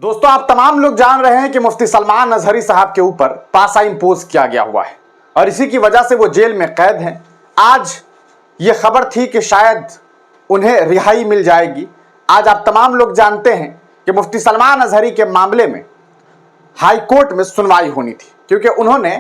दोस्तों, आप तमाम लोग जान रहे हैं कि मुफ्ती सलमान अजहरी साहब के ऊपर पासा इंपोज किया गया हुआ है और इसी की वजह से वो जेल में कैद हैं। आज ये खबर थी कि शायद उन्हें रिहाई मिल जाएगी। आज आप तमाम लोग जानते हैं कि मुफ्ती सलमान अजहरी के मामले में हाई कोर्ट में सुनवाई होनी थी, क्योंकि उन्होंने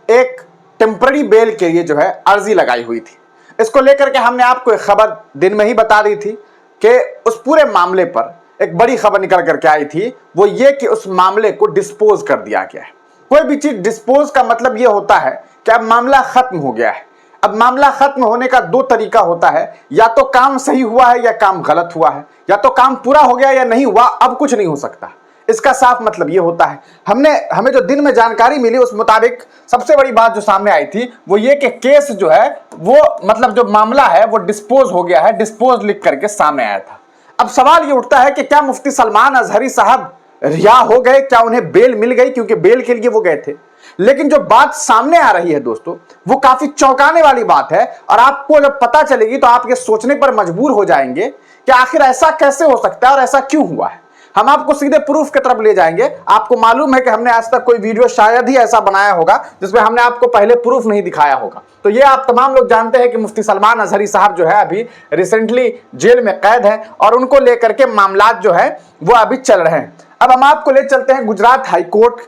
एक टेम्पररी बेल के लिए जो है अर्जी लगाई हुई थी। इसको लेकर के हमने आपको एक खबर दिन में ही बता दी थी कि उस पूरे मामले पर एक बड़ी खबर निकल करके आई थी, वो ये कि उस मामले को डिस्पोज कर दिया गया है। कोई भी चीज डिस्पोज का मतलब ये होता है कि अब मामला खत्म हो गया है। अब मामला खत्म होने का दो तरीका होता है, या तो काम सही हुआ है या काम गलत हुआ है, या तो काम पूरा हो गया या नहीं हुआ, अब कुछ नहीं हो सकता। इसका साफ मतलब ये होता है। हमें जो दिन में जानकारी मिली उस मुताबिक सबसे बड़ी बात जो सामने आई थी वो ये कि केस जो है वो मतलब जो मामला है वो डिस्पोज हो गया है, डिस्पोज लिख करके सामने आया था। अब सवाल ये उठता है कि क्या मुफ्ती सलमान अजहरी साहब रिहा हो गए, क्या उन्हें बेल मिल गई, क्योंकि बेल के लिए वो गए थे। लेकिन जो बात सामने आ रही है दोस्तों, वो काफी चौंकाने वाली बात है और आपको जब पता चलेगी तो आप ये सोचने पर मजबूर हो जाएंगे कि आखिर ऐसा कैसे हो सकता है और ऐसा क्यों हुआ है। हम आपको सीधे प्रूफ की तरफ ले जाएंगे। आपको मालूम है कि हमने आज तक कोई वीडियो शायद ही ऐसा बनाया होगा जिसमें हमने आपको पहले प्रूफ नहीं दिखाया होगा। तो ये आप तमाम लोग जानते हैं कि मुफ्ती सलमान अजहरी साहब जो है अभी रिसेंटली जेल में कैद है और उनको लेकर के मामलात जो है वो अभी चल रहे हैं। अब हम आपको ले चलते हैं गुजरात हाई कोर्ट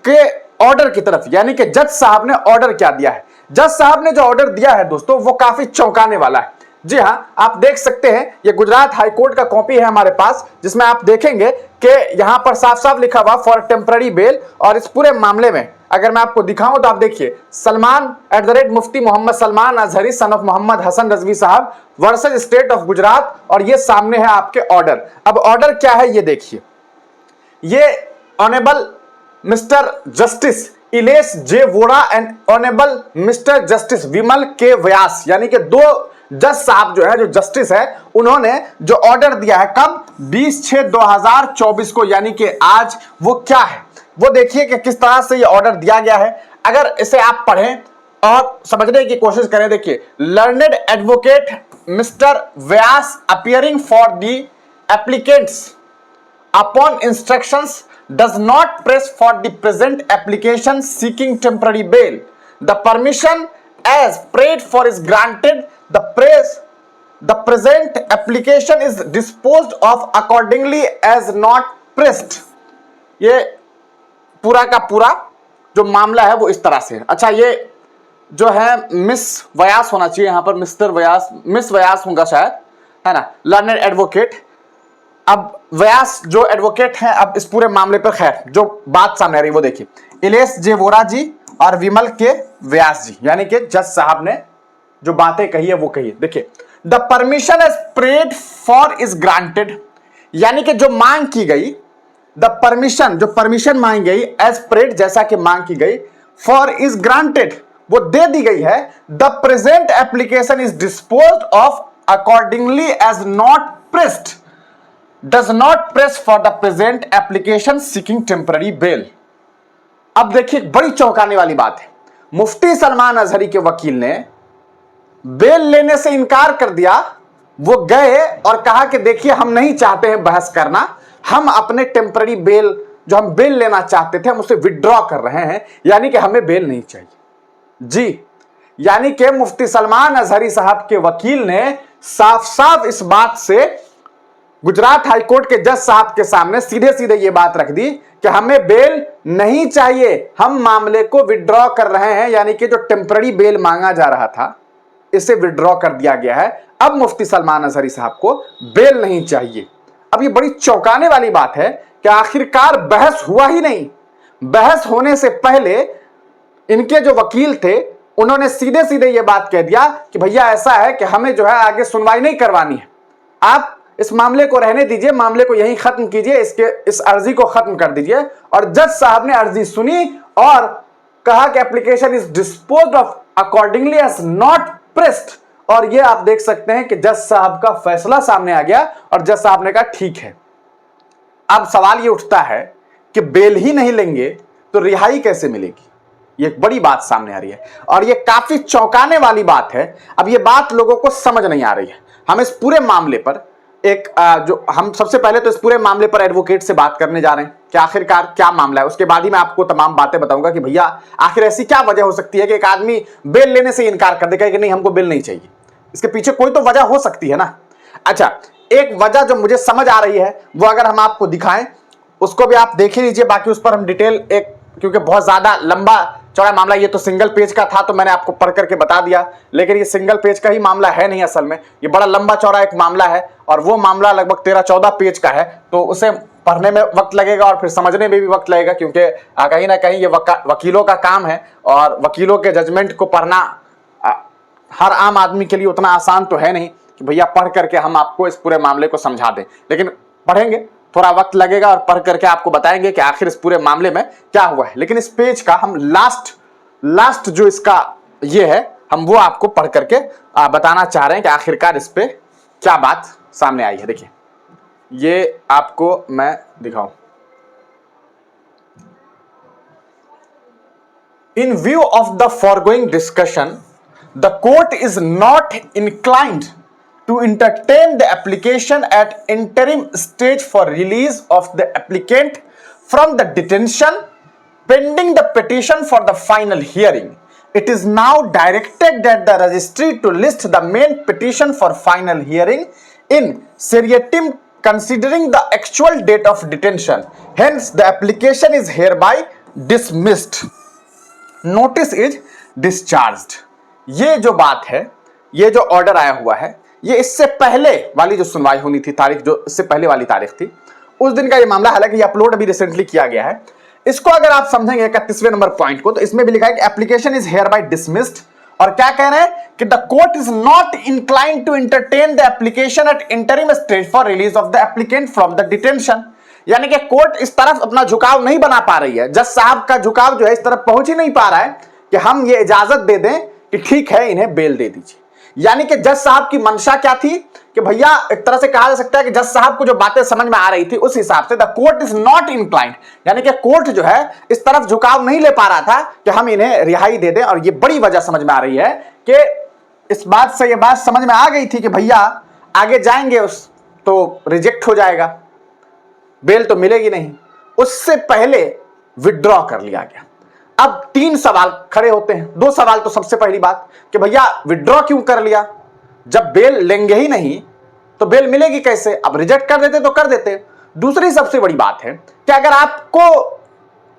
के ऑर्डर की तरफ, यानी कि जज साहब ने ऑर्डर क्या दिया है। जज साहब ने जो ऑर्डर दिया है दोस्तों वो काफी चौंकाने वाला है। जी हां, आप देख सकते हैं ये गुजरात हाई कोर्ट का कॉपी है हमारे पास, जिसमें आप देखेंगे कि यहां पर साफ साफ लिखा हुआ फॉर टेम्पररी बेल। और इस पूरे मामले में अगर मैं आपको दिखाऊं तो आप देखिए, सलमान मुफ्ती मोहम्मद सलमान अजहरी सन ऑफ मोहम्मद हसन रजवी साहब वर्सेस स्टेट ऑफ गुजरात, और ये सामने है आपके ऑर्डर। अब ऑर्डर क्या है ये देखिए, ये honourable mister justice Ilesh J Vora and honourable mister justice Vimal K Vyas, यानी कि दो जज साहब जो है, जो जस्टिस है, उन्होंने जो ऑर्डर दिया है कब 20/6/2024 को, यानी कि आज। वो क्या है वो देखिए कि किस तरह से ये ऑर्डर दिया गया है। अगर इसे आप पढ़ें और समझने की कोशिश करें, देखिए, learned advocate mister Vyas appearing for the applicants upon instructions does not press for the present application seeking temporary bail. The permission as prayed for is granted. The present application is disposed of accordingly as not pressed. ये पूरा का पूरा जो मामला है वो इस तरह से है। अच्छा, ये जो है मिस व्यास होना चाहिए, यहां पर मिस्टर व्यास, मिस व्यास होगा शायद, है ना, लर्नर एडवोकेट। अब व्यास जो एडवोकेट हैं अब इस पूरे मामले पर, खैर जो बात सामने आ रही है वो देखिए, इलेश जे वोरा जी और विमल के व्यास जी, यानी कि जज साहब ने जो बातें कही है वो कही है। देखिए, the permission as prayed for is granted, यानी कि जो मांग की गई, द परमिशन, जो परमिशन मांगी गई, एज प्रेड, जैसा कि मांग की गई, फॉर इज ग्रांटेड, वो दे दी गई है। The present application is disposed of accordingly as not pressed, does not press for the present application seeking temporary bail। अब देखिए, बड़ी चौंकाने वाली बात है, मुफ्ती सलमान अजहरी के वकील ने बेल लेने से इनकार कर दिया। वो गए और कहा कि देखिए, हम नहीं चाहते हैं बहस करना, हम अपने टेम्पररी बेल, जो हम बेल लेना चाहते थे, हम उसे विड्रॉ कर रहे हैं, यानी कि हमें बेल नहीं चाहिए। जी, यानी कि मुफ्ती सलमान अजहरी साहब के वकील ने साफ साफ इस बात से गुजरात हाई कोर्ट के जज साहब के सामने सीधे सीधे ये बात रख दी कि हमें बेल नहीं चाहिए, हम मामले को विड्रॉ कर रहे हैं, यानी कि जो टेम्पररी बेल मांगा जा रहा था इसे विड्रॉ कर दिया गया है। अब मुफ्ती सलमान अजहरी साहब को बेल नहीं चाहिए। अब ये बड़ी चौंकाने वाली बात है कि आखिरकार बहस हुआ ही नहीं। बहस होने से पहले इनके जो वकील थे उन्होंने सीधे सीधे ये बात कह दिया कि भैया ऐसा है कि हमें जो है आगे सुनवाई नहीं करवानी है, आप इस मामले को रहने दीजिए, मामले को यहीं खत्म कीजिए, इस अर्जी को खत्म कर दीजिए। और जज साहब ने अर्जी सुनी और कहा कि application is disposed of accordingly as not pressed. और ये आप देख सकते हैं कि जज साहब का फैसला सामने आ गया और जज साहब ने कहा ठीक है। अब सवाल ये उठता है कि बेल ही नहीं लेंगे तो रिहाई कैसे मिलेगी, ये एक बड़ी बात सामने आ रही है और ये काफी चौंकाने वाली बात है। अब ये बात लोगों को समझ नहीं आ रही है। हम इस पूरे मामले पर एक जो हम सबसे पहले तो इस पूरे मामले पर एडवोकेट से बात करने जा रहे हैं। कि आखिरकार क्या मामला है। उसके बाद ही मैं आपको तमाम बातें बताऊंगा कि भैया आखिर ऐसी क्या वजह हो सकती है कि एक आदमी बेल लेने से इनकार कर देगा कि नहीं हमको बेल नहीं चाहिए। इसके पीछे कोई तो वजह हो सकती है ना। अच्छा, एक वजह जो मुझे समझ आ रही है वो अगर हम आपको दिखाएं उसको भी आप देख ही लीजिए, बाकी उस पर हम डिटेल एक, क्योंकि बहुत ज्यादा लंबा चौड़ा मामला, ये तो सिंगल पेज का था तो मैंने आपको पढ़ करके बता दिया, लेकिन ये सिंगल पेज का ही मामला है नहीं, असल में ये बड़ा लंबा चौड़ा एक मामला है और वो मामला लगभग 13-14 पेज का है, तो उसे पढ़ने में वक्त लगेगा और फिर समझने में भी वक्त लगेगा, क्योंकि कहीं ना कहीं ये वकीलों का काम है और वकीलों के जजमेंट को पढ़ना हर आम आदमी के लिए उतना आसान तो है नहीं कि भैया पढ़ करके हम आपको इस पूरे मामले को समझा दें, लेकिन पढ़ेंगे, थोड़ा वक्त लगेगा और पढ़ करके आपको बताएंगे कि आखिर इस पूरे मामले में क्या हुआ है। लेकिन इस पेज का हम लास्ट जो इसका ये है, हम वो आपको पढ़ करके बताना चाह रहे हैं कि आखिरकार इस पे क्या बात सामने आई है। देखिए, ये आपको मैं दिखाऊं। इन view of the forgoing discussion, the court is not inclined to entertain the application at interim stage for release of the applicant from the detention pending the petition for the final hearing. It is now directed that the registry to list the main petition for final hearing in seriatim considering the actual date of detention. Hence, the application is hereby dismissed. Notice is discharged. ये जो बात है, ये जो order आया हुआ है, ये इससे पहले वाली जो सुनवाई होनी थी, तारीख जो इससे पहले वाली तारीख थी, उस दिन का ये मामला, हालांकि ये अपलोड अभी रिसेंटली किया गया है। इसको अगर आप समझेंगे 31वें नंबर पॉइंट को, तो इसमें भी लिखा है कि application is hereby dismissed, और क्या कह रहे हैं कि the court is not inclined to entertain the application at interim stage for release of the applicant from the detention. यानी कि कोर्ट इस तरफ अपना झुकाव नहीं बना पा रही है, जज साहब का झुकाव जो है इस तरफ पहुंच ही नहीं पा रहा है कि हम ये इजाजत दे दें कि ठीक है इन्हें बेल दे दीजिए। यानी कि जज साहब की मंशा क्या थी कि भैया, एक तरह से कहा जा सकता है कि जज साहब को जो बातें समझ में आ रही थी उस हिसाब से the court is not inclined, यानी कि कोर्ट जो है इस तरफ झुकाव नहीं ले पा रहा था कि हम इन्हें रिहाई दे दें। और ये बड़ी वजह समझ में आ रही है कि इस बात से ये बात समझ में आ गई थी कि भैया आगे जाएंगे उस तो रिजेक्ट हो जाएगा, बेल तो मिलेगी नहीं, उससे पहले विड्रॉ कर लिया गया। अब 3 सवाल खड़े होते हैं। 2 सवाल तो सबसे पहली बात कि भैया विड्रॉ क्यों कर लिया, जब बेल लेंगे ही नहीं तो बेल मिलेगी कैसे, अब रिजेक्ट कर देते तो कर देते। दूसरी सबसे बड़ी बात है कि अगर आपको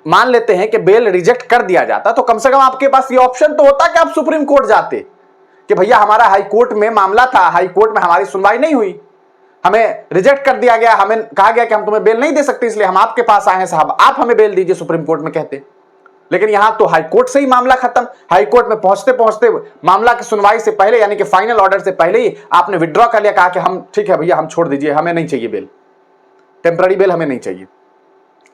मान लेते हैं कि बेल रिजेक्ट कर दिया जाता तो कम से कम आपके पास ये ऑप्शन तो होता कि आप सुप्रीम कोर्ट जाते कि भैया हमारा हाई कोर्ट में मामला था, हाई कोर्ट में हमारी सुनवाई नहीं हुई, हमें रिजेक्ट कर दिया गया, हमें कहा गया कि हम तुम्हें बेल नहीं दे सकते, इसलिए हम आपके पास आए हैं साहब, आप हमें बेल दीजिए, सुप्रीम कोर्ट में कहते। लेकिन यहां तो हाई कोर्ट से ही मामला खत्म। हाई कोर्ट में पहुंचते पहुंचते मामला की सुनवाई से पहले, यानी कि फाइनल ऑर्डर से पहले ही आपने विड्रॉ कर लिया, कहा कि हम ठीक है भैया हम छोड़ दीजिए, हमें नहीं चाहिए बेल, टेम्पररी बेल हमें नहीं चाहिए,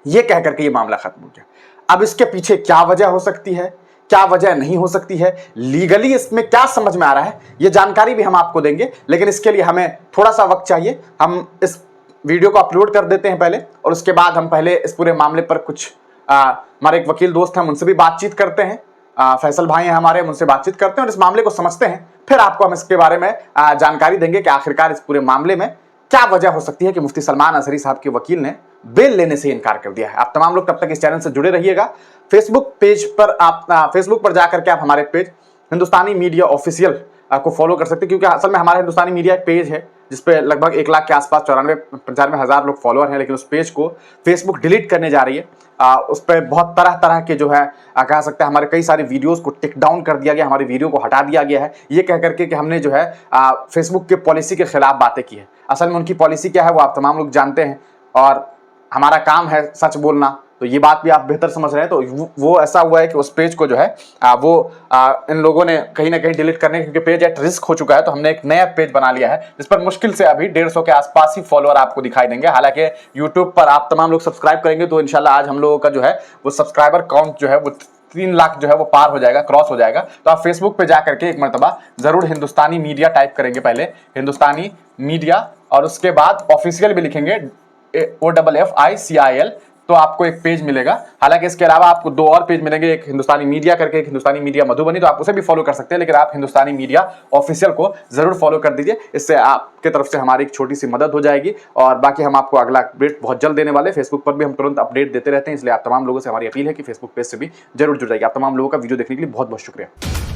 ये कह करके ये मामला खत्म हो गया। अब इसके पीछे क्या वजह हो सकती है, क्या वजह नहीं हो सकती है, लीगली इसमें क्या समझ में आ रहा है, ये जानकारी भी हम आपको देंगे, लेकिन इसके लिए हमें थोड़ा सा वक्त चाहिए। हम इस वीडियो को अपलोड कर देते हैं पहले, और उसके बाद हम पहले इस पूरे मामले पर कुछ हमारे एक वकील दोस्त हैं उनसे भी बातचीत करते हैं, फैसल भाई हैं हमारे, उनसे बातचीत करते हैं और इस मामले को समझते हैं। फिर आपको हम इसके बारे में जानकारी देंगे कि आखिरकार इस पूरे मामले में क्या वजह हो सकती है कि मुफ्ती सलमान अजहरी साहब के वकील ने बेल लेने से इनकार कर दिया है। आप तमाम लोग तब तक इस चैनल से जुड़े रहिएगा। फेसबुक पेज पर आप फेसबुक पर जाकर के आप हमारे पेज हिंदुस्तानी मीडिया ऑफिशियल को फॉलो कर सकते हैं, क्योंकि असल में हमारा हिंदुस्तानी मीडिया एक पेज है जिसपे लगभग 1 लाख के आसपास 94-95 हज़ार लोग फॉलोअर हैं, लेकिन उस पेज को फेसबुक डिलीट करने जा रही है। उस पर बहुत तरह तरह के जो है कह सकते हैं हमारे कई सारे वीडियोस को टेक डाउन कर दिया गया, हमारे वीडियो को हटा दिया गया है, ये कह करके कि हमने जो है फेसबुक के पॉलिसी के खिलाफ बातें की है। असल में उनकी पॉलिसी क्या है वो आप तमाम लोग जानते हैं, और हमारा काम है सच बोलना, तो ये बात भी आप बेहतर समझ रहे हैं। तो वो ऐसा हुआ है कि उस पेज को जो है इन लोगों ने कहीं ना कहीं डिलीट करने, क्योंकि पेज एट रिस्क हो चुका है, तो हमने एक नया पेज बना लिया है जिस पर मुश्किल से अभी 150 के आसपास ही फॉलोअर आपको दिखाई देंगे। हालांकि यूट्यूब पर आप तमाम लोग सब्सक्राइब करेंगे तो इंशाल्लाह आज हम लोगों का जो है वो सब्सक्राइबर काउंट जो है वो 3 लाख जो है वो पार हो जाएगा, क्रॉस हो जाएगा। तो आप फेसबुक पे जाकर के एक मरतबा जरूर हिंदुस्तानी मीडिया टाइप करेंगे, पहले हिंदुस्तानी मीडिया, और उसके बाद ऑफिशियल भी लिखेंगे OFFICIAL तो आपको एक पेज मिलेगा। हालांकि इसके अलावा आपको 2 और पेज मिलेंगे, एक हिंदुस्तानी मीडिया करके, एक हिंदुस्तानी मीडिया मधुबनी, तो आप उसे भी फॉलो कर सकते हैं, लेकिन आप हिंदुस्तानी मीडिया ऑफिशियल को जरूर फॉलो कर दीजिए। इससे आपके तरफ से हमारी एक छोटी सी मदद हो जाएगी। और बाकी हम आपको अगला अपडेट बहुत जल्द देने वाले। फेसबुक पर भी हम तुरंत अपडेट देते रहते हैं, इसलिए आप तमाम लोगों से हमारी अपील है कि फेसबुक पेज से भी जरूर जुड़ जाइए। आप तमाम लोगों का वीडियो देखने के लिए बहुत बहुत शुक्रिया।